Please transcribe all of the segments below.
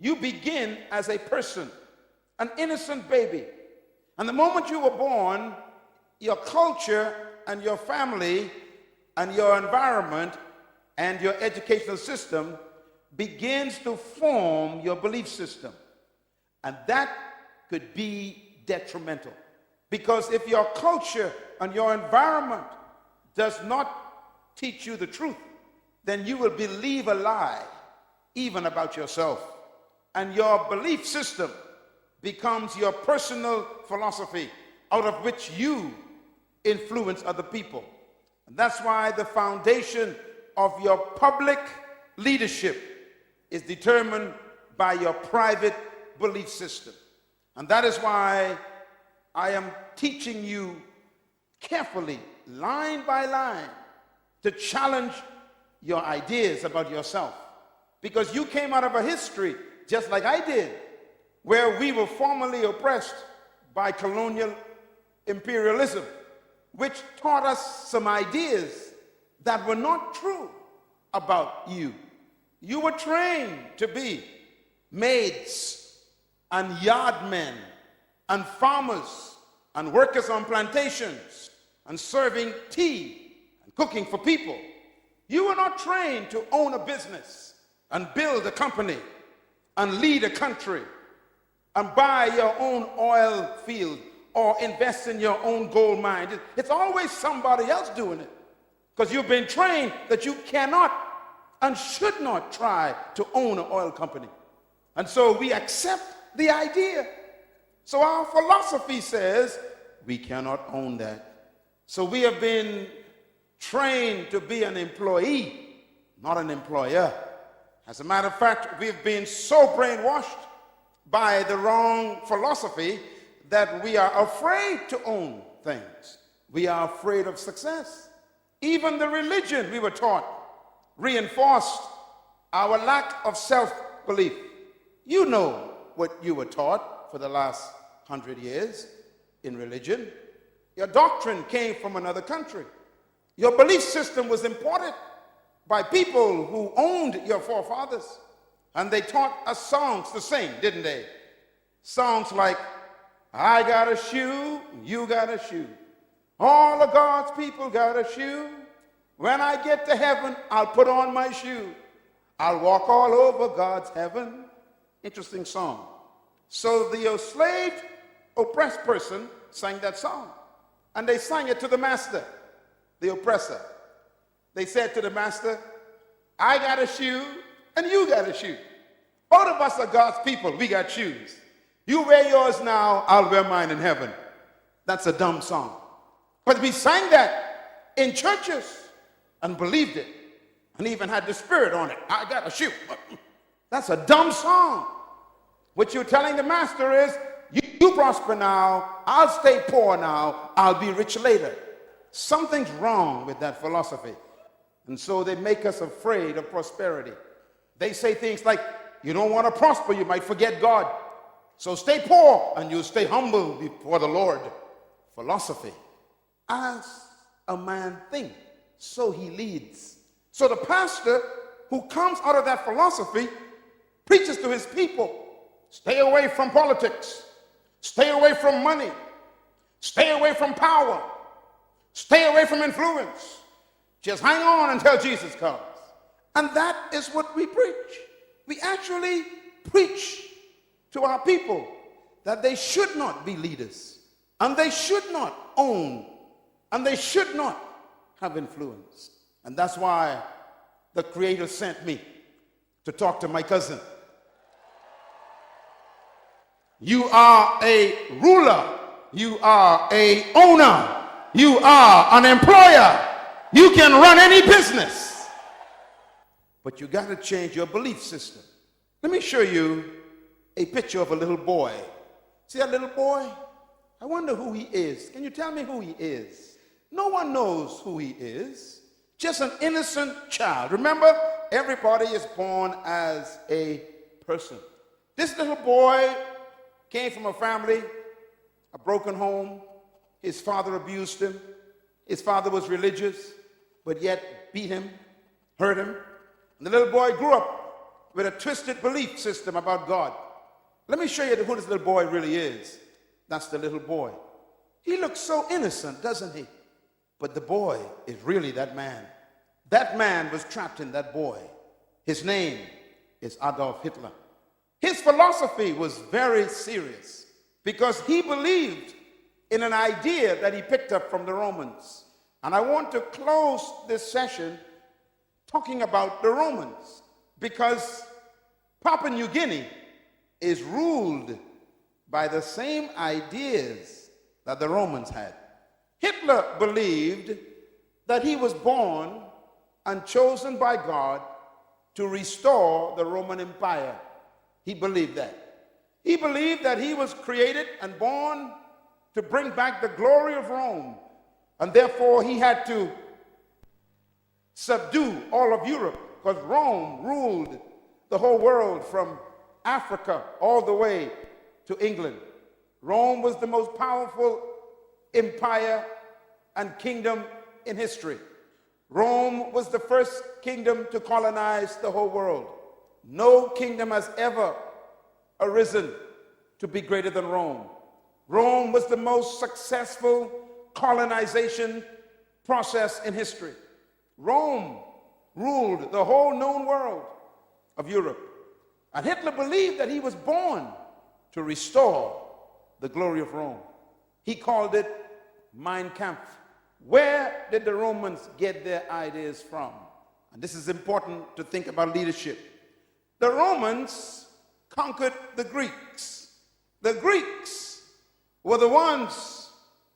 You begin as a person, an innocent baby. And the moment you were born, your culture and your family and your environment and your educational system begins to form your belief system. And that could be detrimental. Because if your culture and your environment does not teach you the truth, then you will believe a lie, even about yourself. And your belief system becomes your personal philosophy, out of which you influence other people. And that's why the foundation of your public leadership is determined by your private belief system. And that is why I am teaching you carefully, line by line, to challenge your ideas about yourself. Because you came out of a history, just like I did, where we were formerly oppressed by colonial imperialism, which taught us some ideas that were not true about you. You were trained to be maids and yardmen and farmers and workers on plantations and serving tea and cooking for people. You were not trained to own a business and build a company and lead a country and buy your own oil field or invest in your own gold mine. It's always somebody else doing it, because you've been trained that you cannot and should not try to own an oil company. And so we accept the idea. So our philosophy says we cannot own that. So we have been trained to be an employee, not an employer. As a matter of fact, we've been so brainwashed by the wrong philosophy that we are afraid to own things. We are afraid of success. Even the religion we were taught reinforced our lack of self-belief. You know what you were taught for the last 100 years in religion. Your doctrine came from another country. Your belief system was imported by people who owned your forefathers. And they taught us songs to sing, didn't they? Songs like, I got a shoe, you got a shoe. All of God's people got a shoe. When I get to heaven, I'll put on my shoe. I'll walk all over God's heaven. Interesting song. So the enslaved, oppressed person sang that song. And they sang it to the master, the oppressor. They said to the master, I got a shoe and you got a shoe. Both of us are God's people. We got shoes. You wear yours now, I'll wear mine in heaven. That's a dumb song. But we sang that in churches and believed it and even had the spirit on it. I got a shoe. That's a dumb song. What you're telling the master is, you prosper now, I'll stay poor now, I'll be rich later. Something's wrong with that philosophy. And so they make us afraid of prosperity. They say things like, you don't want to prosper, you might forget God. So stay poor and you'll stay humble before the Lord. Philosophy. As a man thinks, so he leads. So the pastor who comes out of that philosophy preaches to his people, stay away from politics, stay away from money, stay away from power, stay away from influence. Just hang on until Jesus comes. And that is what we preach. We actually preach to our people that they should not be leaders, and they should not own, and they should not have influence. And that's why the Creator sent me to talk to my cousin. You are a ruler. You are a owner. You are an employer. You can run any business. But you got to change your belief system. Let me show you a picture of a little boy. See that little boy? I wonder who he is. Can you tell me who he is? No one knows who he is. Just an innocent child. Remember, everybody is born as a person. This little boy came from a family, a broken home. His father abused him. His father was religious, but yet beat him, hurt him. And the little boy grew up with a twisted belief system about God. Let me show you who this little boy really is. That's the little boy. He looks so innocent, doesn't he? But the boy is really that man. That man was trapped in that boy. His name is Adolf Hitler. His philosophy was very serious because he believed in an idea that he picked up from the Romans. And I want to close this session talking about the Romans because Papua New Guinea is ruled by the same ideas that the Romans had. Hitler believed that he was born and chosen by God to restore the Roman Empire. He believed that. He believed that he was created and born to bring back the glory of Rome, and therefore he had to subdue all of Europe because Rome ruled the whole world from Africa all the way to England. Rome was the most powerful empire and kingdom in history. Rome was the first kingdom to colonize the whole world. No kingdom has ever arisen to be greater than Rome. Rome was the most successful colonization process in history. Rome ruled the whole known world of Europe. And Hitler believed that he was born to restore the glory of Rome. He called it Mein Kampf. Where did the Romans get their ideas from? And this is important to think about leadership. The Romans conquered the Greeks. The Greeks were the ones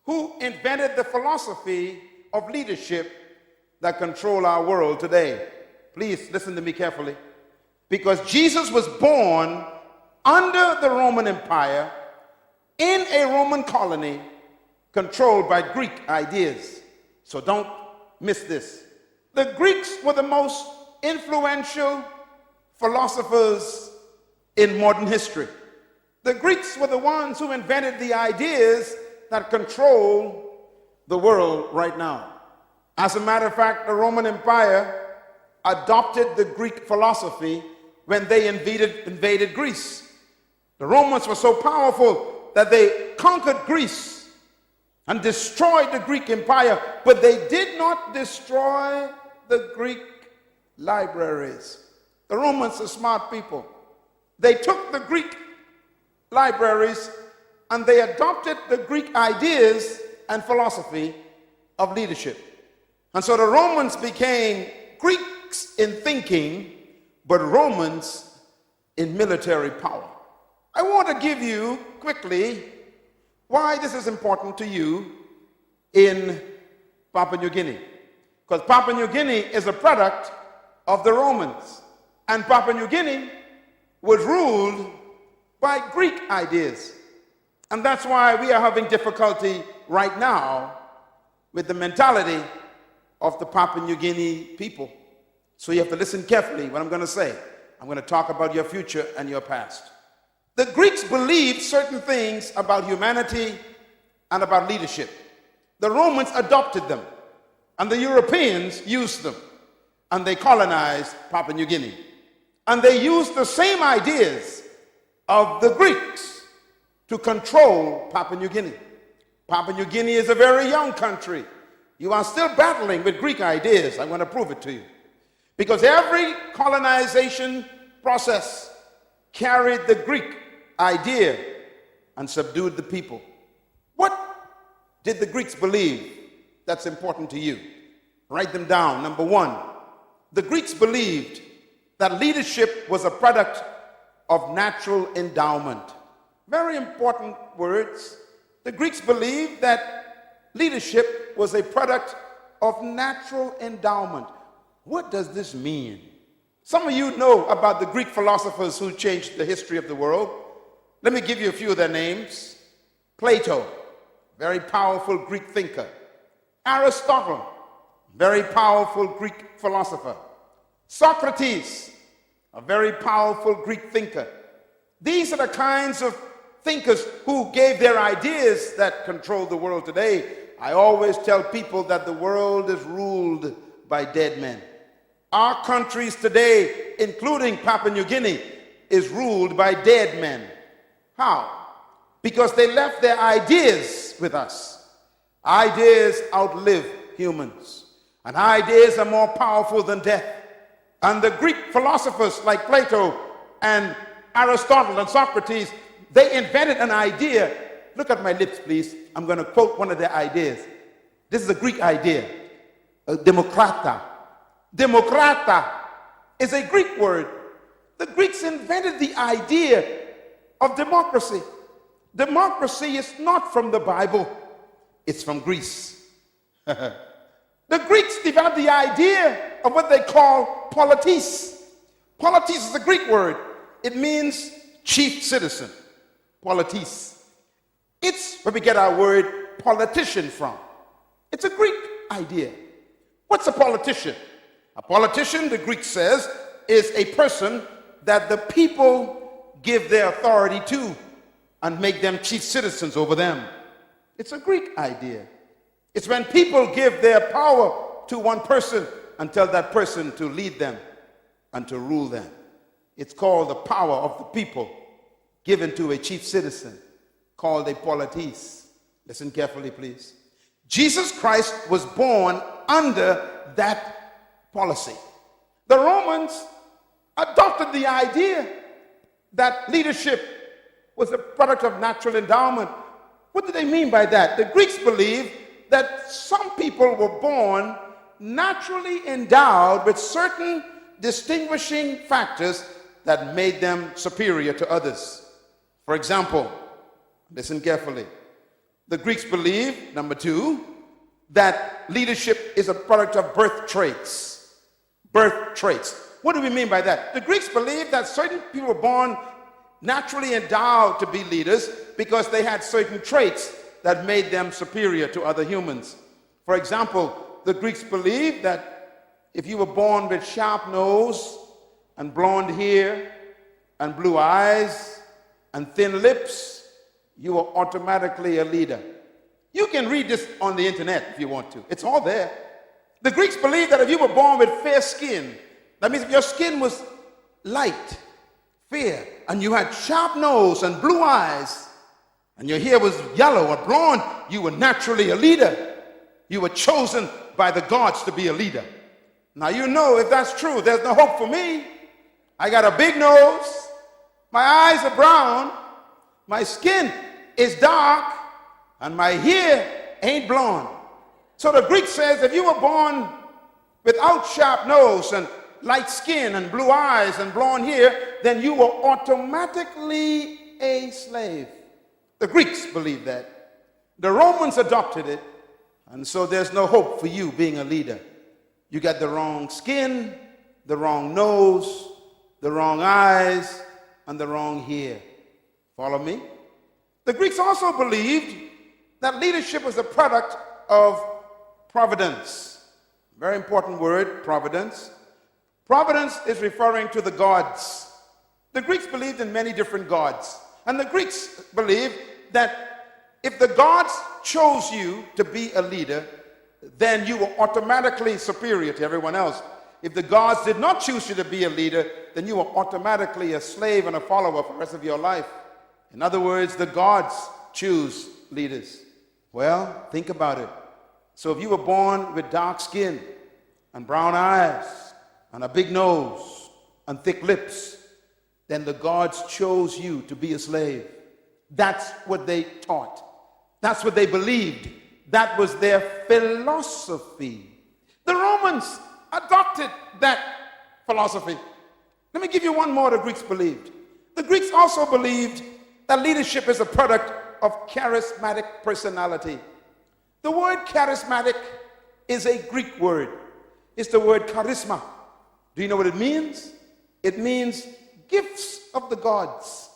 who invented the philosophy of leadership that control our world today. Please listen to me carefully. Because Jesus was born under the Roman Empire in a Roman colony controlled by Greek ideas. So don't miss this. The Greeks were the most influential philosophers in modern history. The Greeks were the ones who invented the ideas that control the world right now. As a matter of fact, the Roman Empire adopted the Greek philosophy when they invaded Greece. The Romans were so powerful that they conquered Greece and destroyed the Greek Empire, but they did not destroy the Greek libraries. The Romans are smart people. They took the Greek libraries and they adopted the Greek ideas and philosophy of leadership. And so the Romans became Greeks in thinking, but Romans in military power. I want to give you quickly why this is important to you in Papua New Guinea. Because Papua New Guinea is a product of the Romans. And Papua New Guinea was ruled by Greek ideas. And that's why we are having difficulty right now with the mentality of the Papua New Guinea people. So you have to listen carefully what I'm going to say. I'm going to talk about your future and your past. The Greeks believed certain things about humanity and about leadership. The Romans adopted them, and the Europeans used them, and they colonized Papua New Guinea. And they used the same ideas of the Greeks to control Papua New Guinea. Papua New Guinea is a very young country. You are still battling with Greek ideas. I'm going to prove it to you. Because every colonization process carried the Greek idea and subdued the people. What did the Greeks believe that's important to you? Write them down. Number one, the Greeks believed that leadership was a product of natural endowment. Very important words. The Greeks believed that leadership was a product of natural endowment. What does this mean? Some of you know about the Greek philosophers who changed the history of the world. Let me give you a few of their names. Plato, very powerful Greek thinker. Aristotle, very powerful Greek philosopher. Socrates, a very powerful Greek thinker. These are the kinds of thinkers who gave their ideas that control the world today. I always tell people that the world is ruled by dead men. Our countries today, including Papua New Guinea, is ruled by dead men. How? Because they left their ideas with us. Ideas outlive humans, and ideas are more powerful than death. And the Greek philosophers like Plato and Aristotle and Socrates, they invented an idea. Look at my lips, please. I'm going to quote one of their ideas. This is a Greek idea. Demokrata. Demokrata is a Greek word. The Greeks invented the idea of democracy. Democracy is not from the Bible. It's from Greece. The Greeks developed the idea of what they call politis. Politis is a Greek word. It means chief citizen. Politis. It's where we get our word politician from. It's a Greek idea. What's a politician? A politician, the Greek says, is a person that the people give their authority to and make them chief citizens over them. It's a Greek idea. It's when people give their power to one person and tell that person to lead them and to rule them. It's called the power of the people given to a chief citizen called a politis. Listen carefully, please. Jesus Christ was born under that policy. The Romans adopted the idea that leadership was a product of natural endowment. What do they mean by that? The Greeks believed that some people were born naturally endowed with certain distinguishing factors that made them superior to others. For example, listen carefully. The Greeks believed, number two, that leadership is a product of birth traits. Birth traits. What do we mean by that? The Greeks believed that certain people were born naturally endowed to be leaders because they had certain traits that made them superior to other humans. For example, the Greeks believed that if you were born with sharp nose and blonde hair and blue eyes and thin lips, you were automatically a leader. You can read this on the internet if you want to. It's all there. The Greeks believed that if you were born with fair skin, that means if your skin was light, fair, and you had sharp nose and blue eyes, and your hair was yellow or blonde, you were naturally a leader. You were chosen by the gods to be a leader. Now you know if that's true, there's no hope for me. I got a big nose, my eyes are brown, my skin is dark, and my hair ain't blonde. So the Greek says if you were born without sharp nose and light skin and blue eyes and blonde hair, then you were automatically a slave. The Greeks believed that. The Romans adopted it, and so there's no hope for you being a leader. You got the wrong skin, the wrong nose, the wrong eyes, and the wrong hair. Follow me? The Greeks also believed that leadership was a product of providence. Very important word, providence. Providence is referring to the gods. The Greeks believed in many different gods. And the Greeks believed that if the gods chose you to be a leader, then you were automatically superior to everyone else. If the gods did not choose you to be a leader, then you were automatically a slave and a follower for the rest of your life. In other words, the gods choose leaders. Well, think about it. So if you were born with dark skin and brown eyes and a big nose and thick lips, then the gods chose you to be a slave. That's what they taught. That's what they believed. That was their philosophy. The Romans adopted that philosophy. Let me give you one more the Greeks believed. The Greeks also believed that leadership is a product of charismatic personality. The word charismatic is a Greek word. It's the word charisma. Do you know what it means? It means gifts of the gods.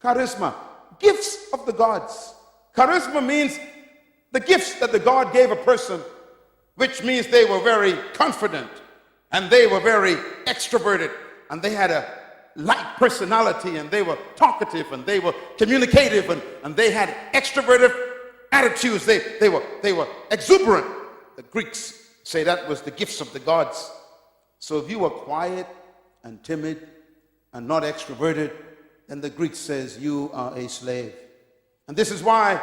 Charisma, gifts of the gods. Charisma means the gifts that the God gave a person, which means they were very confident and they were very extroverted and they had a light personality and they were talkative and they were communicative and they had extroverted attitudes. They were exuberant. The Greeks say that was the gifts of the gods. So if you were quiet and timid and not extroverted, then the Greek says you are a slave. And this is why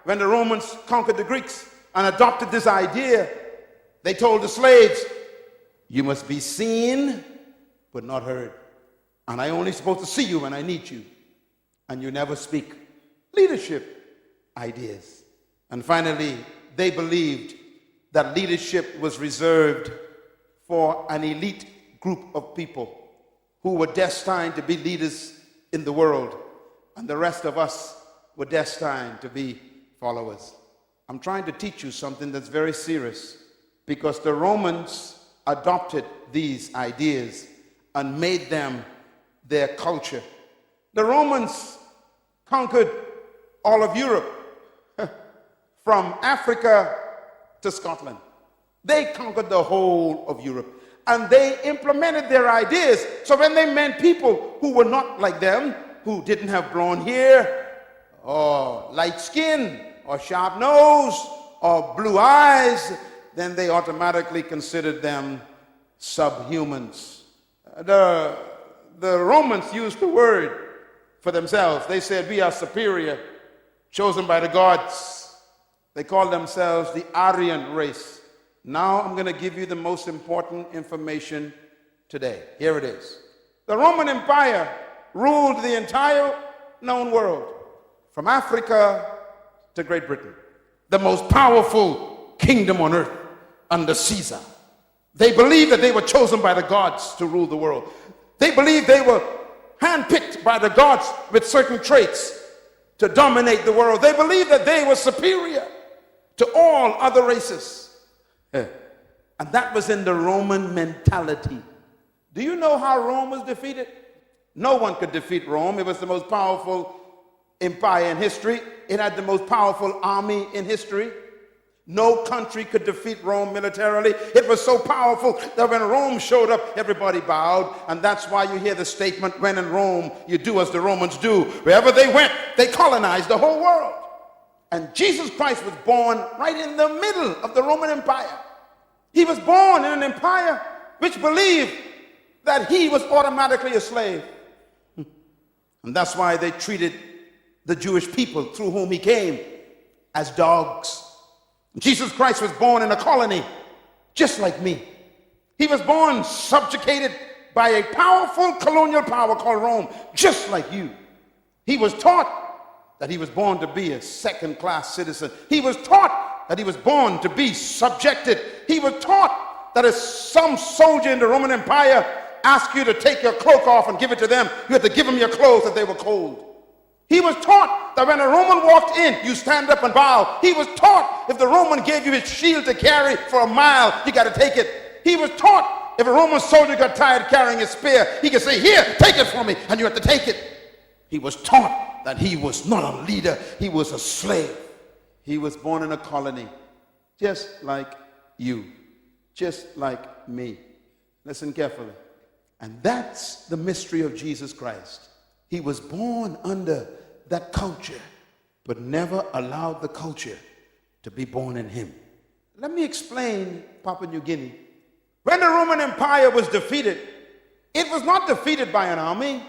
when the Romans conquered the Greeks and adopted this idea, they told the slaves, you must be seen but not heard. And I only supposed to see you when I need you. And you never speak. Leadership ideas. And finally, they believed that leadership was reserved for an elite group of people who were destined to be leaders in the world, and the rest of us were destined to be followers. I'm trying to teach you something that's very serious, because the Romans adopted these ideas and made them their culture. The Romans conquered all of Europe, from Africa to Scotland. They conquered the whole of Europe. And they implemented their ideas. So when they met people who were not like them, who didn't have blonde hair, or light skin, or sharp nose, or blue eyes, then they automatically considered them subhumans. The Romans used the word for themselves. They said, we are superior, chosen by the gods. They called themselves the Aryan race. Now I'm going to give you the most important information today. Here it is. The Roman Empire ruled the entire known world, from Africa to Great Britain. The most powerful kingdom on earth under Caesar. They believed that they were chosen by the gods to rule the world. They believed they were handpicked by the gods with certain traits to dominate the world. They believed that they were superior to all other races. And that was in the Roman mentality. Do you know how Rome was defeated? No one could defeat Rome. It was the most powerful empire in history. It had the most powerful army in history. No country could defeat Rome militarily. It was so powerful that when Rome showed up, everybody bowed. And that's why you hear the statement, when in Rome, you do as the Romans do. Wherever they went, they colonized the whole world. And Jesus Christ was born right in the middle of the Roman Empire. He was born in an empire which believed that he was automatically a slave. And that's why they treated the Jewish people through whom he came as dogs. Jesus Christ was born in a colony, just like me. He was born subjugated by a powerful colonial power called Rome, just like you. He was taught that he was born to be a second-class citizen. He was taught that he was born to be subjected. He was taught that if some soldier in the Roman Empire asked you to take your cloak off and give it to them, you had to give them your clothes if they were cold. He was taught that when a Roman walked in, you stand up and bow. He was taught if the Roman gave you his shield to carry for a mile, you got to take it. He was taught if a Roman soldier got tired carrying his spear, he could say, here, take it from me, and you have to take it. He was taught that he was not a leader, he was a slave. He was born in a colony, just like you, just like me. Listen carefully. And that's the mystery of Jesus Christ. He was born under that culture, but never allowed the culture to be born in him. Let me explain Papua New Guinea. When the Roman Empire was defeated, it was not defeated by an army.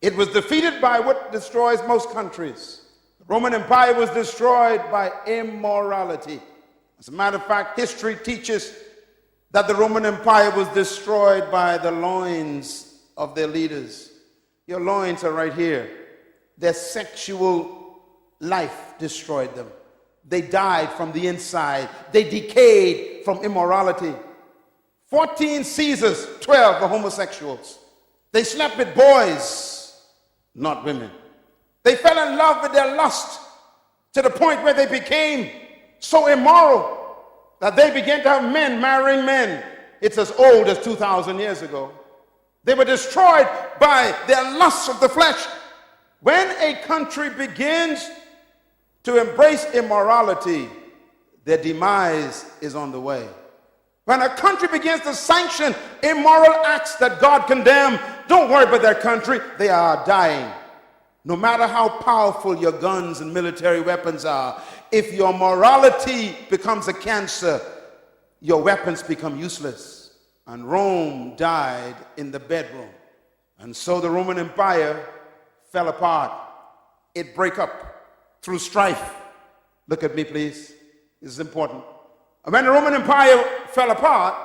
It was defeated by what destroys most countries. The Roman Empire was destroyed by immorality. As a matter of fact, history teaches that the Roman Empire was destroyed by the loins of their leaders. Your loins are right here. Their sexual life destroyed them. They died from the inside. They decayed from immorality. 14 Caesars, 12 were homosexuals. They slept with boys, not women. They fell in love with their lust to the point where they became so immoral that they began to have men marrying men. It's as old as 2,000 years ago. They were destroyed by their lusts of the flesh. When a country begins to embrace immorality, their demise is on the way. When a country begins to sanction immoral acts that God condemned, don't worry about that country, they are dying. No matter how powerful your guns and military weapons are, if your morality becomes a cancer, your weapons become useless. and Rome died in the bedroom. And so the Roman Empire fell apart. It broke up through strife. Look at me, please. This is important. And when the Roman Empire fell apart,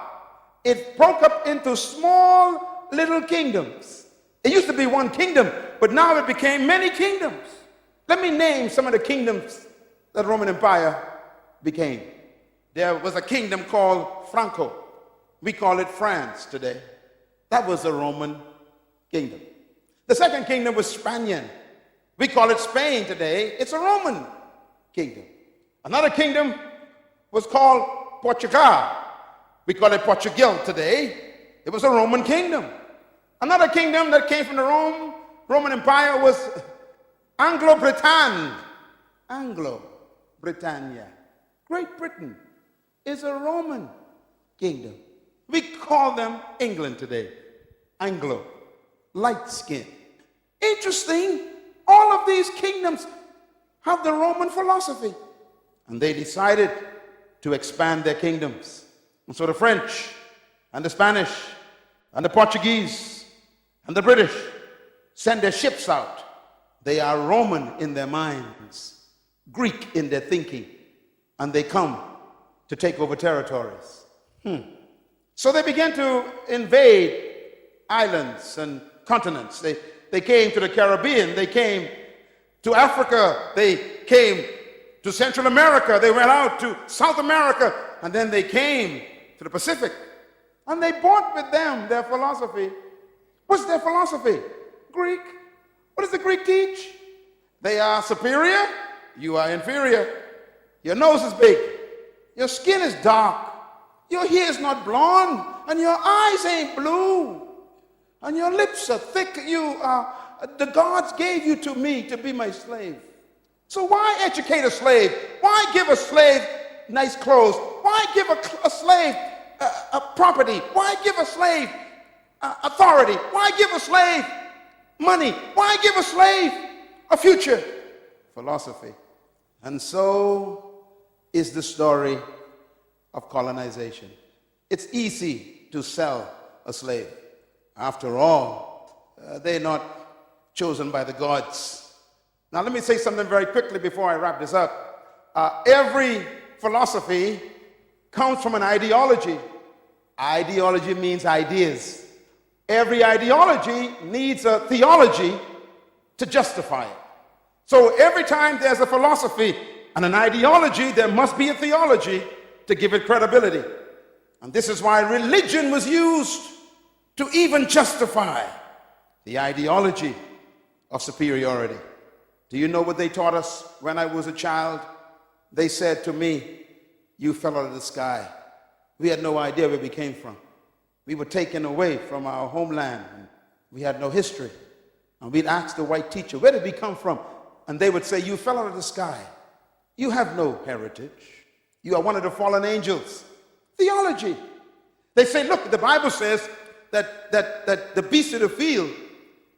it broke up into small little kingdoms. It used to be one kingdom, but now it became many kingdoms. Let me name some of the kingdoms that the Roman Empire became. There was a kingdom called Franco. We call it France today. That was a Roman kingdom. The second kingdom was Spanian. We call it Spain today. It's a Roman kingdom. Another kingdom was called Portugal. We call it Portugal today. It was a Roman kingdom. Another kingdom that came from the Roman Empire was Anglo-Britannia. Anglo-Britannia. Great Britain is a Roman kingdom. We call them England today. Anglo. Light skin. Interesting. All of these kingdoms have the Roman philosophy. And they decided to expand their kingdoms. And so the French and the Spanish and the Portuguese and the British send their ships out. They are Roman in their minds, Greek in their thinking, and they come to take over territories. So they began to invade islands and continents. They came to the Caribbean. They came to Africa. They came to Central America. They went out to South America. And then they came to the Pacific. And they brought with them their philosophy. What's their philosophy? Greek. What does the Greek teach? They are superior. You are inferior. Your nose is big. Your skin is dark. Your hair is not blonde. And your eyes ain't blue. And your lips are thick. The gods gave you to me to be my slave. So why educate a slave? Why give a slave nice clothes? Why give a slave a property? Why give a slave authority? Why give a slave money? Why give a slave a future? Philosophy. And so is the story of colonization. It's easy to sell a slave. After all, they're not chosen by the gods. Now let me say something very quickly before I wrap this up. Every philosophy comes from an ideology. Ideology means ideas. Every ideology needs a theology to justify it. So every time there's a philosophy and an ideology, there must be a theology to give it credibility. And this is why religion was used to even justify the ideology of superiority. Do you know what they taught us when I was a child? They said to me, "You fell out of the sky." We had no idea where we came from. We were taken away from our homeland. We had no history. And we'd ask the white teacher, "Where did we come from?" And they would say, "You fell out of the sky. You have no heritage. You are one of the fallen angels." Theology. They say, "Look, the Bible says that the beasts of the field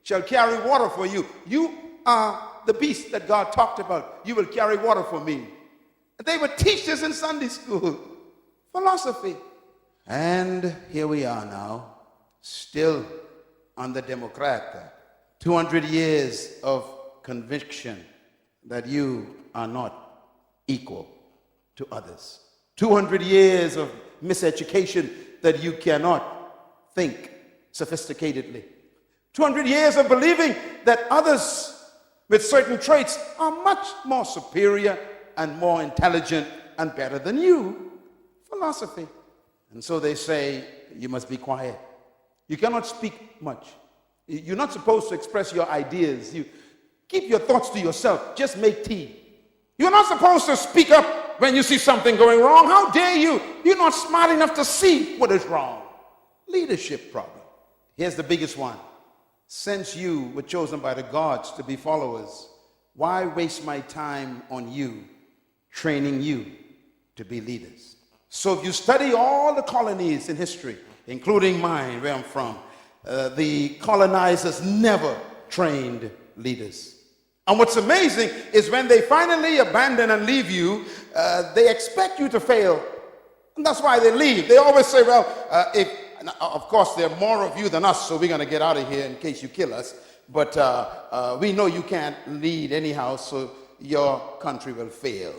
shall carry water for you. You are the beast that God talked about. You will carry water for me." They would teach this in Sunday school. Philosophy. And here we are now, still on the Democrat. 200 years of conviction that you are not equal to others. 200 years of miseducation that you cannot think sophisticatedly. 200 years of believing that others with certain traits are much more superior and more intelligent and better than you. Philosophy. And so they say, you must be quiet. You cannot speak much. You're not supposed to express your ideas. You keep your thoughts to yourself. Just make tea. You're not supposed to speak up when you see something going wrong. How dare you? You're not smart enough to see what is wrong. Leadership problem. Here's the biggest one. Since you were chosen by the gods to be followers, why waste my time on you, training you to be leaders? So if you study all the colonies in history, including mine, where I'm from, the colonizers never trained leaders. And what's amazing is when they finally abandon and leave you, they expect you to fail. And that's why they leave. They always say, well, of course, there are more of you than us, so we're going to get out of here in case you kill us. But we know you can't lead anyhow, so your country will fail.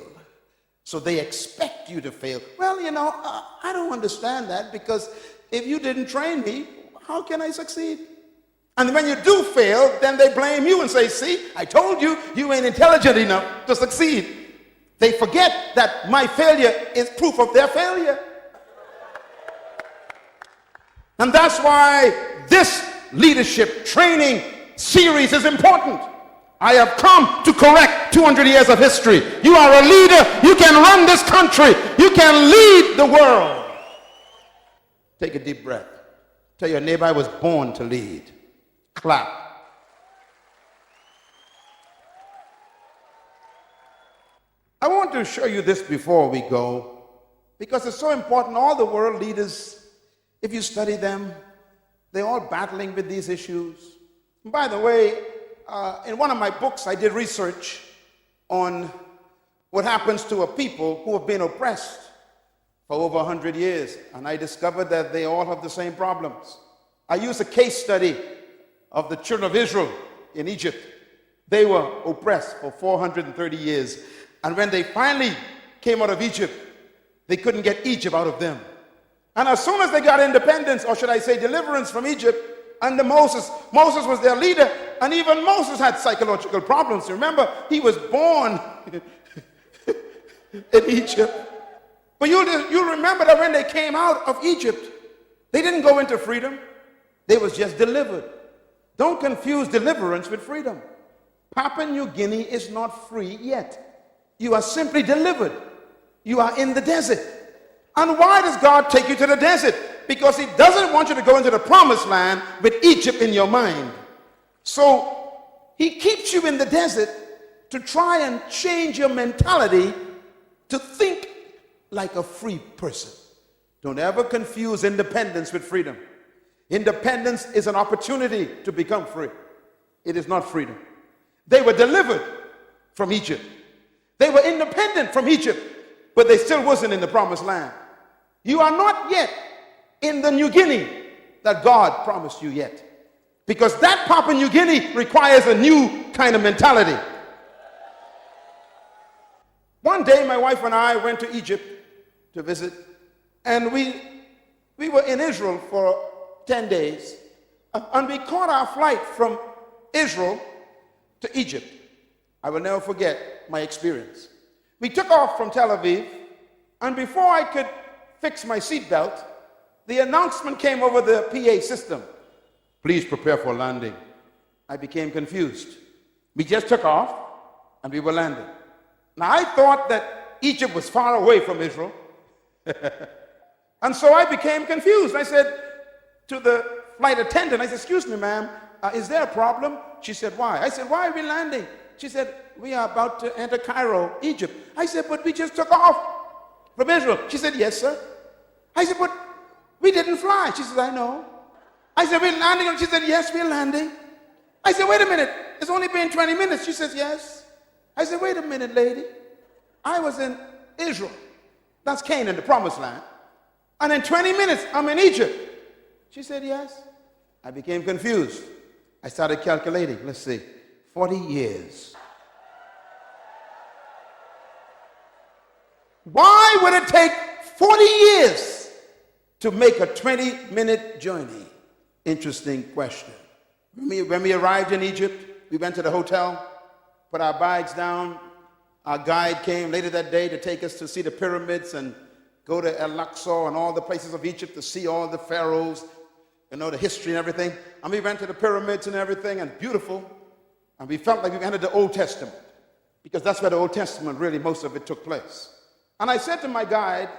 So they expect you to fail. Well, I don't understand that, because if you didn't train me, how can I succeed? And when you do fail, then they blame you and say, see, I told you, you ain't intelligent enough to succeed. They forget that my failure is proof of their failure. And that's why this leadership training series is important. I have come to correct 200 years of history. You are a leader. You can run this country. You can lead the world. Take a deep breath. Tell your neighbor, I was born to lead. Clap. I want to show you this before we go, because it's so important. All the world leaders, if you study them, they're all battling with these issues. And by the way, in one of my books, I did research on what happens to a people who have been oppressed for over 100 years. And I discovered that they all have the same problems. I used a case study of the children of Israel in Egypt. They were oppressed for 430 years. And when they finally came out of Egypt, they couldn't get Egypt out of them. And as soon as they got independence, or should I say deliverance from Egypt, under Moses was their leader, and even Moses had psychological problems. Remember, he was born in Egypt. But you'll remember that when they came out of Egypt, they didn't go into freedom. They was just delivered. Don't confuse deliverance with freedom. Papua New Guinea is not free yet. You are simply delivered. You are in the desert. And why does God take you to the desert? Because he doesn't want you to go into the promised land with Egypt in your mind. So he keeps you in the desert to try and change your mentality to think like a free person. Don't ever confuse independence with freedom. Independence is an opportunity to become free. It is not freedom. They were delivered from Egypt. They were independent from Egypt, but they still wasn't in the promised land. You are not yet in the New Guinea that God promised you yet. Because that Papua New Guinea requires a new kind of mentality. One day, my wife and I went to Egypt to visit, and we were in Israel for 10 days, and we caught our flight from Israel to Egypt. I will never forget my experience. We took off from Tel Aviv, and before I could fix my seatbelt, the announcement came over the PA system. Please prepare for landing. I became confused. We just took off, and we were landing. Now, I thought that Egypt was far away from Israel. And so I became confused. I said to the flight attendant, I said, excuse me, ma'am, is there a problem? She said, why? I said, why are we landing? She said, we are about to enter Cairo, Egypt. I said, but we just took off from Israel. She said, yes, sir. I said, but we didn't fly. She said, I know. I said, we're landing. She said, yes, we're landing. I said, wait a minute. It's only been 20 minutes. She says, yes. I said, wait a minute, lady. I was in Israel. That's Canaan, the promised land. And in 20 minutes, I'm in Egypt. She said, yes. I became confused. I started calculating. Let's see. 40 years. Why would it take 40 years to make a 20-minute journey? Interesting question. When we arrived in Egypt, we went to the hotel, put our bags down. Our guide came later that day to take us to see the pyramids and go to El-Aqsa and all the places of Egypt to see all the pharaohs, the history and everything. And we went to the pyramids and everything, and beautiful. And we felt like we entered the Old Testament, because that's where the Old Testament, really, most of it took place. And I said to my guide,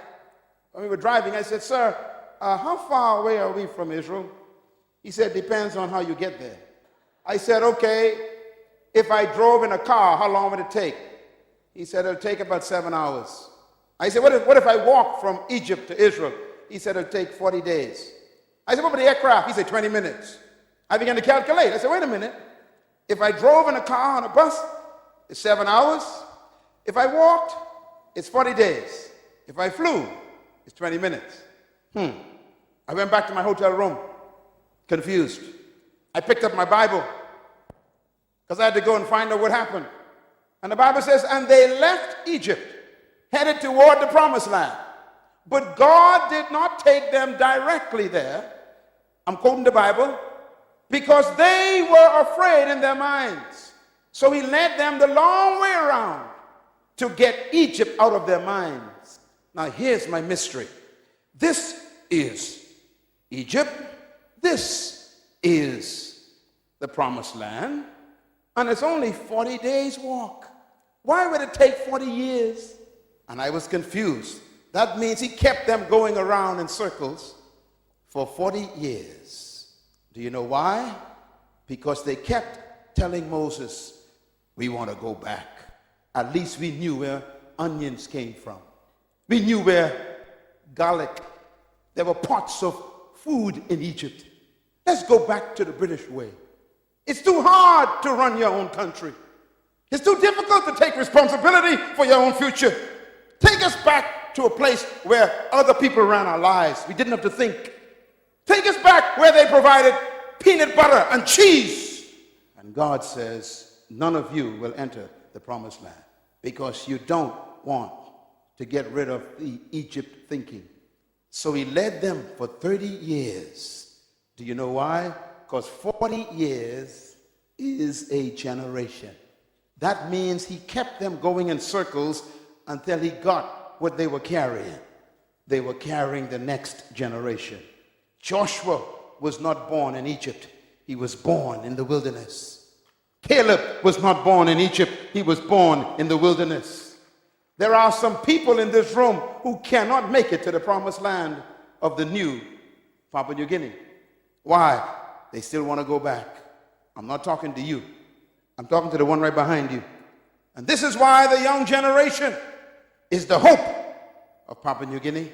when we were driving, I said, sir, how far away are we from Israel? He said, depends on how you get there. I said, okay, if I drove in a car, how long would it take? He said, it'll take about 7 hours. I said, what if I walk from Egypt to Israel? He said, it'll take 40 days. I said, what about the aircraft? He said, 20 minutes. I began to calculate. I said, wait a minute. If I drove in a car on a bus, it's 7 hours. If I walked, it's 40 days. If I flew, it's 20 minutes. I went back to my hotel room, confused. I picked up my Bible because I had to go and find out what happened. And the Bible says, and they left Egypt, headed toward the promised land. But God did not take them directly there. I'm quoting the Bible. Because they were afraid in their minds. So he led them the long way around to get Egypt out of their minds. Now here's my mystery. This is Egypt. This is the promised land. And it's only 40 days walk. Why would it take 40 years? And I was confused. That means he kept them going around in circles for 40 years. Do you know why? Because they kept telling Moses, we want to go back. At least we knew where onions came from. We knew where garlic, there were pots of food in Egypt. Let's go back to the British way. It's too hard to run your own country. It's too difficult to take responsibility for your own future. Take us back to a place where other people ran our lives. We didn't have to think. Take us back where they provided peanut butter and cheese. And God says, none of you will enter the promised land because you don't want to get rid of the Egypt thinking. So he led them for 30 years. Do you know why? Because 40 years is a generation. That means he kept them going in circles until he got what they were carrying. They were carrying the next generation. Joshua was not born in Egypt. He was born in the wilderness. Caleb was not born in Egypt. He was born in the wilderness. There are some people in this room who cannot make it to the promised land of the new Papua New Guinea. Why? They still want to go back. I'm not talking to you. I'm talking to the one right behind you. And this is why the young generation is the hope of Papua New Guinea.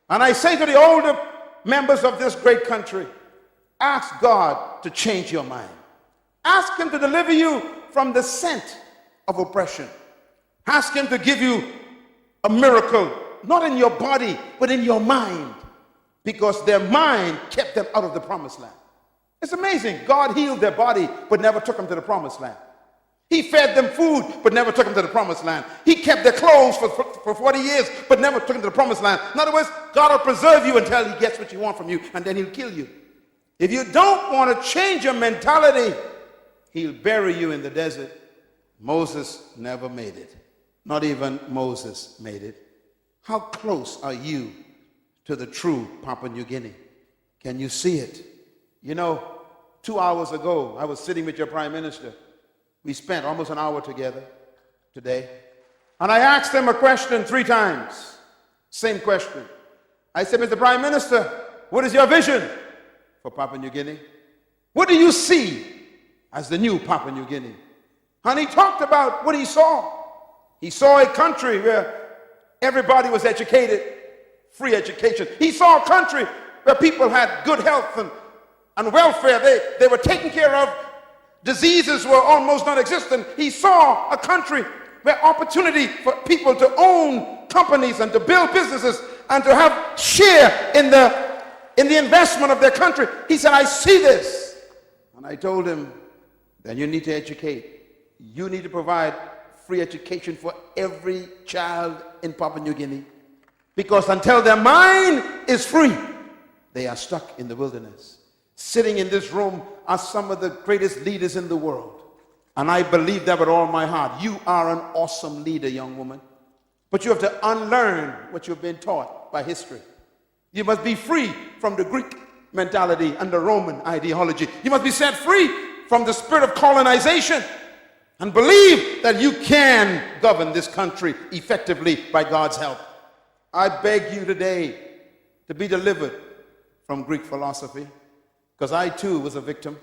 And I say to the older members of this great country, ask God to change your mind. Ask him to deliver you from the scent of oppression. Ask him to give you a miracle, not in your body, but in your mind, because their mind kept them out of the promised land. It's amazing. God healed their body, but never took them to the promised land. He fed them food, but never took them to the promised land. He kept their clothes for 40 years, but never took them to the promised land. In other words, God will preserve you until he gets what you want from you, and then he'll kill you. If you don't want to change your mentality, he'll bury you in the desert. Moses never made it. Not even Moses made it. How close are you to the true Papua New Guinea? Can you see it? You know, 2 hours ago, I was sitting with your prime minister. We spent almost an hour together today. And I asked him a question 3 times. Same question. I said, Mr. Prime Minister, what is your vision for Papua New Guinea? What do you see as the new Papua New Guinea? And he talked about what he saw. He saw a country where everybody was educated, free education. He saw a country where people had good health and welfare. They were taken care of. Diseases were almost non-existent. He saw a country where opportunity for people to own companies and to build businesses and to have share in the investment of their country. He said, I see this. And I told him, then you need to educate. You need to provide free education for every child in Papua New Guinea. Because until their mind is free, they are stuck in the wilderness. Sitting in this room are some of the greatest leaders in the world. And I believe that with all my heart. You are an awesome leader, young woman. But you have to unlearn what you've been taught by history. You must be free from the Greek mentality and the Roman ideology. You must be set free from the spirit of colonization and believe that you can govern this country effectively by God's help. I beg you today to be delivered from Greek philosophy, because I too was a victim.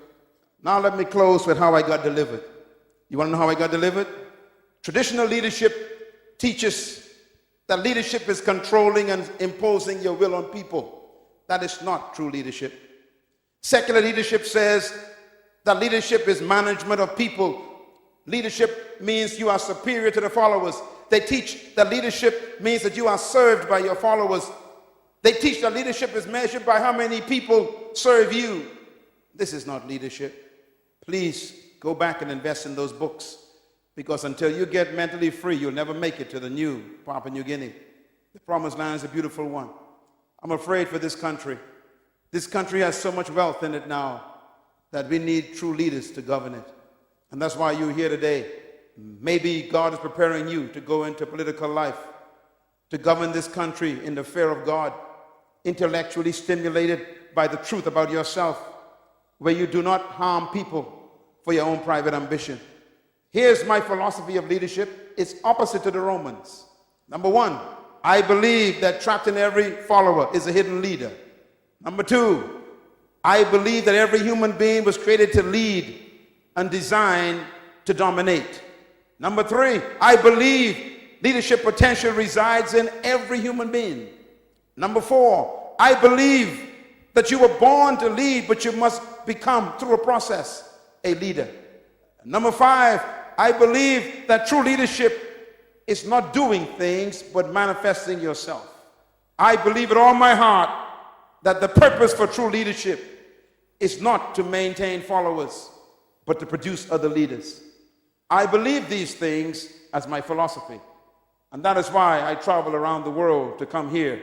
Now let me close with how I got delivered. You want to know how I got delivered? Traditional leadership teaches that leadership is controlling and imposing your will on people. That is not true leadership. Secular leadership says that leadership is management of people. Leadership means you are superior to the followers. They teach that leadership means that you are served by your followers. They teach that leadership is measured by how many people serve you. This is not leadership. Please go back and invest in those books, because until you get mentally free, you'll never make it to the new Papua New Guinea. The promised land is a beautiful one. I'm afraid for this country. This country has so much wealth in it now that we need true leaders to govern it. And that's why you're here today. Maybe God is preparing you to go into political life, to govern this country in the fear of God, intellectually stimulated by the truth about yourself, where you do not harm people for your own private ambition. Here's my philosophy of leadership. It's opposite to the Romans. Number one, I believe that trapped in every follower is a hidden leader. Number two, I believe that every human being was created to lead and designed to dominate. Number three, I believe leadership potential resides in every human being. Number four, I believe that you were born to lead, but you must become, through a process, a leader. Number five, I believe that true leadership is not doing things, but manifesting yourself. I believe with all my heart that the purpose for true leadership is not to maintain followers, but to produce other leaders. I believe these things as my philosophy. And that is why I travel around the world to come here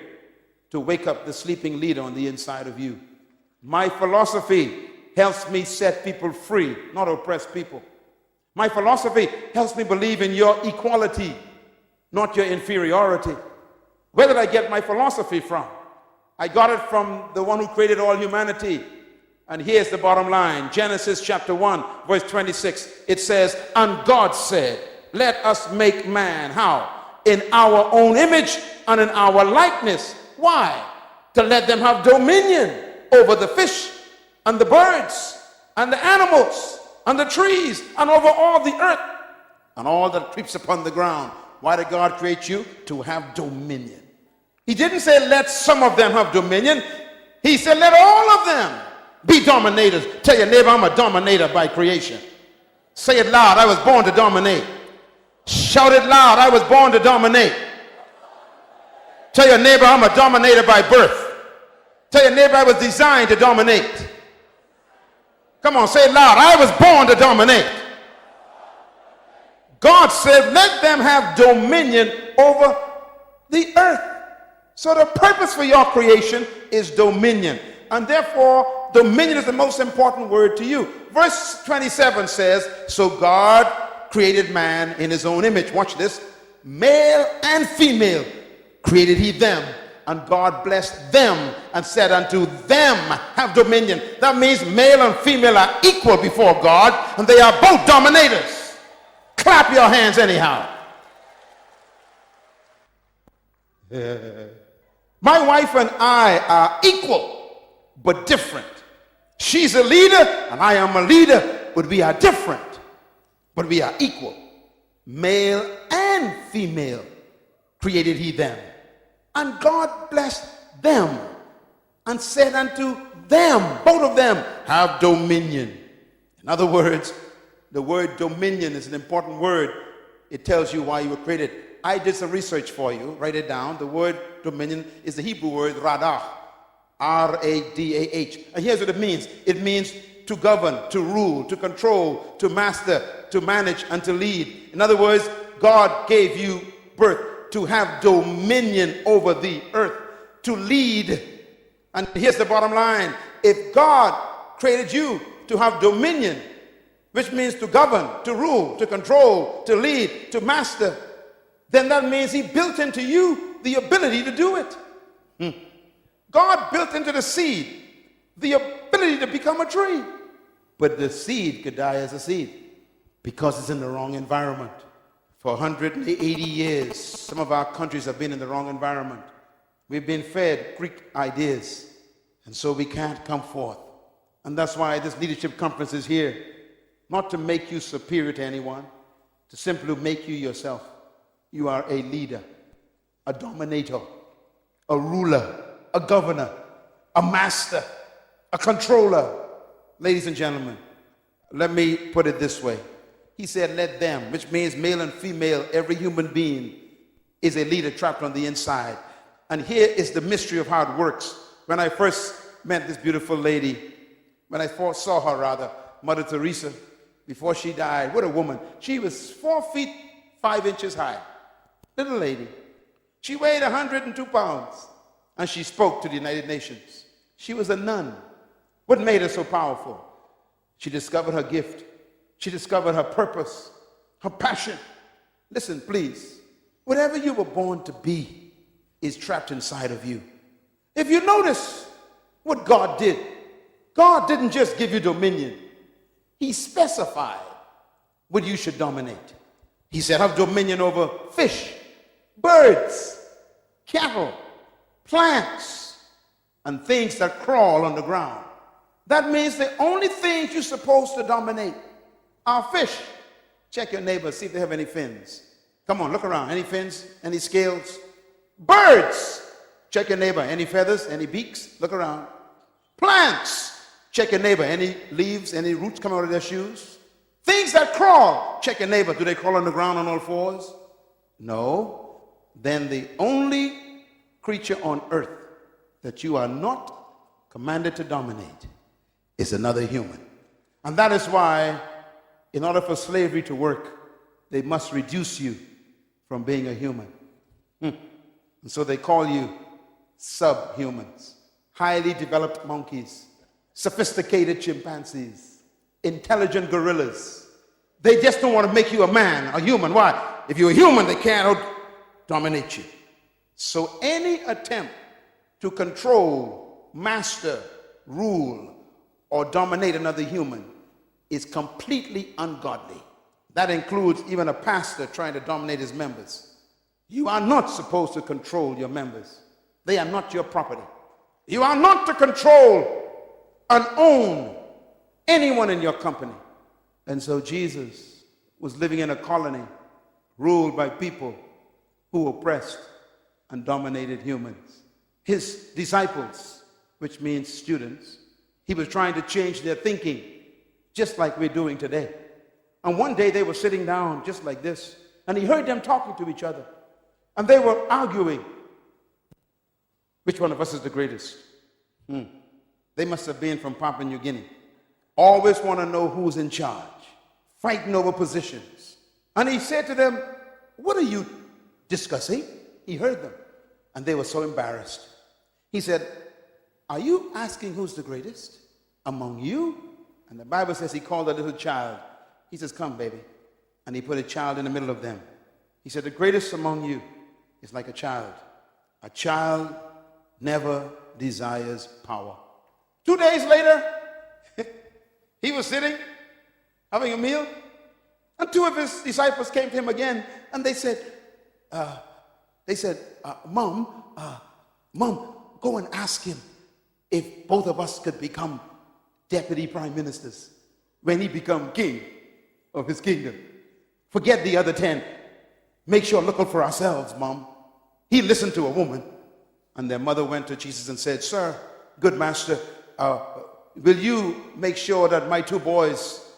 to wake up the sleeping leader on the inside of you. My philosophy helps me set people free, not oppress people. My philosophy helps me believe in your equality, not your inferiority. Where did I get my philosophy from? I got it from the one who created all humanity. And here's the bottom line. Genesis chapter 1, verse 26. It says, and God said, let us make man, how? In our own image and in our likeness. Why? To let them have dominion over the fish and the birds and the animals and the trees and over all the earth and all that creeps upon the ground. Why did God create you? To have dominion. He didn't say let some of them have dominion. He said let all of them be dominators. Tell your neighbor, I'm a dominator by creation. Say it loud, I was born to dominate. Shout it loud, I was born to dominate. Tell your neighbor, I'm a dominator by birth. Tell your neighbor, I was designed to dominate. Come on, say it loud, I was born to dominate. God said, let them have dominion over the earth. So the purpose for your creation is dominion. And therefore, dominion is the most important word to you. Verse 27 says, so God created man in his own image. Watch this. Male and female created he them, and God blessed them and said unto them, have dominion. That means male and female are equal before God, and they are both dominators. Clap your hands anyhow. My wife and I are equal, but different. She's a leader, and I am a leader, but we are different, but we are equal. Male and female created he them. And God blessed them and said unto them, both of them, have dominion. In other words, the word dominion is an important word. It tells you why you were created. I did some research for you. Write it down. The word dominion is the Hebrew word radah, R-A-D-A-H. And here's what it means. It means to govern, to rule, to control, to master, to manage, and to lead. In other words, God gave you birth to have dominion over the earth, to lead. And here's the bottom line. If God created you to have dominion, which means to govern, to rule, to control, to lead, to master, then that means he built into you the ability to do it. God built into the seed the ability to become a tree. But the seed could die as a seed because it's in the wrong environment. For 180 years, some of our countries have been in the wrong environment. We've been fed Greek ideas, and so we can't come forth. And that's why this leadership conference is here, not to make you superior to anyone, to simply make you yourself. You are a leader, a dominator, a ruler, a governor, a master, a controller. Ladies and gentlemen, let me put it this way. He said, let them, which means male and female, every human being is a leader trapped on the inside. And here is the mystery of how it works. When I first met this beautiful lady, when I first saw her rather, Mother Teresa, before she died, what a woman. She was 4 feet 5 inches high. Little lady. She weighed 102 pounds. And she spoke to the United Nations. She was a nun. What made her so powerful? She discovered her gift. She discovered her purpose, her passion. Listen, please. Whatever you were born to be is trapped inside of you. If you notice what God did, God didn't just give you dominion. He specified what you should dominate. He said, have dominion over fish, birds, cattle, plants, and things that crawl on the ground. That means the only things you're supposed to dominate are fish. Check your neighbors, see if they have any fins. Come on, look around. Any fins? Any scales? Birds. Check your neighbor. Any feathers? Any beaks? Look around. Plants. Check your neighbor. Any leaves? Any roots coming out of their shoes? Things that crawl. Check your neighbor. Do they crawl on the ground on all fours? No. Then the only creature on earth that you are not commanded to dominate is another human. And that is why, in order for slavery to work, they must reduce you from being a human. And so they call you subhumans, highly developed monkeys, sophisticated chimpanzees, intelligent gorillas. They just don't want to make you a man, a human. Why? If you're a human, they can't dominate you. So any attempt to control, master, rule, or dominate another human is completely ungodly. That includes even a pastor trying to dominate his members. You are not supposed to control your members. They are not your property. You are not to control and own anyone in your company. And so Jesus was living in a colony ruled by people who oppressed and dominated humans. His disciples, which means students, he was trying to change their thinking, just like we're doing today. And one day they were sitting down just like this, and he heard them talking to each other. And they were arguing, which one of us is the greatest? They must have been from Papua New Guinea. Always want to know who's in charge, fighting over positions. And he said to them, what are you discussing? He heard them, and they were so embarrassed. He said, are you asking who's the greatest among you? And the Bible says he called a little child. He says, come, baby. And he put a child in the middle of them. He said, the greatest among you is like a child. A child never desires power. 2 days later, he was sitting, having a meal, and two of his disciples came to him again, and they said, Mom, go and ask him if both of us could become deputy prime ministers when he become king of his kingdom. Forget the other 10. Make sure look out for ourselves, Mom. He listened to a woman, and their mother went to Jesus and said, Sir, good master, will you make sure that my two boys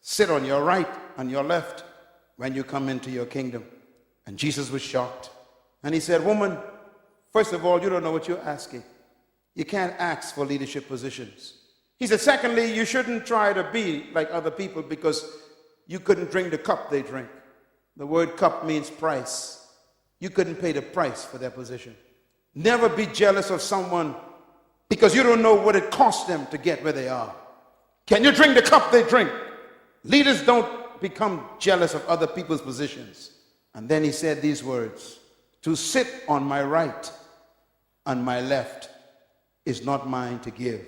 sit on your right and your left when you come into your kingdom? And Jesus was shocked. And he said, woman, first of all, you don't know what you're asking. You can't ask for leadership positions. He said, secondly, you shouldn't try to be like other people because you couldn't drink the cup they drink. The word cup means price. You couldn't pay the price for their position. Never be jealous of someone because you don't know what it cost them to get where they are. Can you drink the cup they drink? Leaders don't become jealous of other people's positions. And then he said these words, to sit on my right and my left is not mine to give.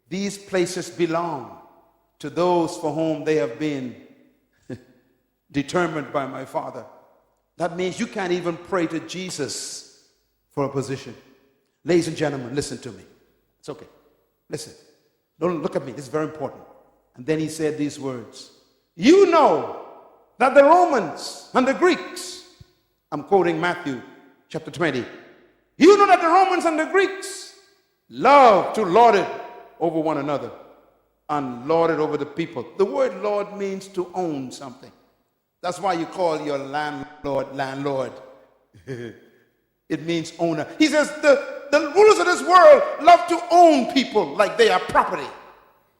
These places belong to those for whom they have been determined by my Father. That means you can't even pray to Jesus for a position. Ladies and gentlemen, listen to me. It's okay. Listen. Don't look at me. This is very important. And then he said these words. You know that the Romans and the Greeks, I'm quoting Matthew chapter 20. You know that the Romans and the Greeks love to lord it over one another and lord it over the people. The word lord means to own something. That's why you call your landlord. It means owner. He says the rulers of this world love to own people like they are property.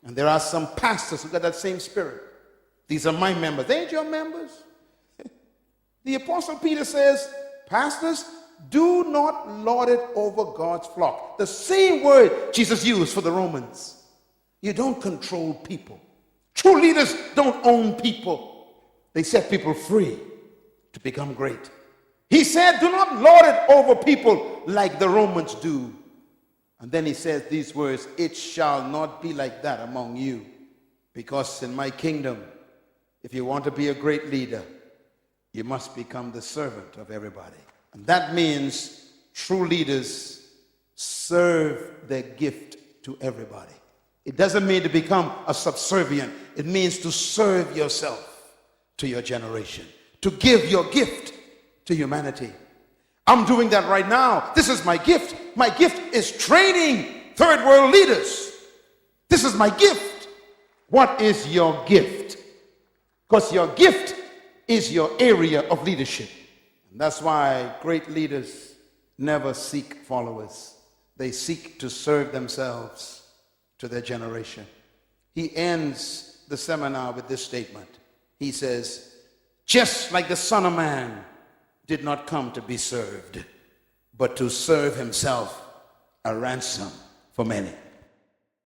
And there are some pastors who got that same spirit. These are my members. They ain't your members. The Apostle Peter says, pastors, do not lord it over God's flock. The same word Jesus used for the Romans. You don't control people. True leaders don't own people. They set people free to become great. He said, do not lord it over people like the Romans do. And then he says these words, it shall not be like that among you. Because in my kingdom, if you want to be a great leader, you must become the servant of everybody. And that means true leaders serve their gift to everybody. It doesn't mean to become a subservient. It means to serve yourself to your generation, to give your gift to humanity. I'm doing that right now. This is my gift. My gift is training third world leaders. This is my gift. What is your gift? Because your gift is your area of leadership. And that's why great leaders never seek followers. They seek to serve themselves to their generation. He ends the seminar with this statement. He says, just like the Son of Man did not come to be served, but to serve himself a ransom for many.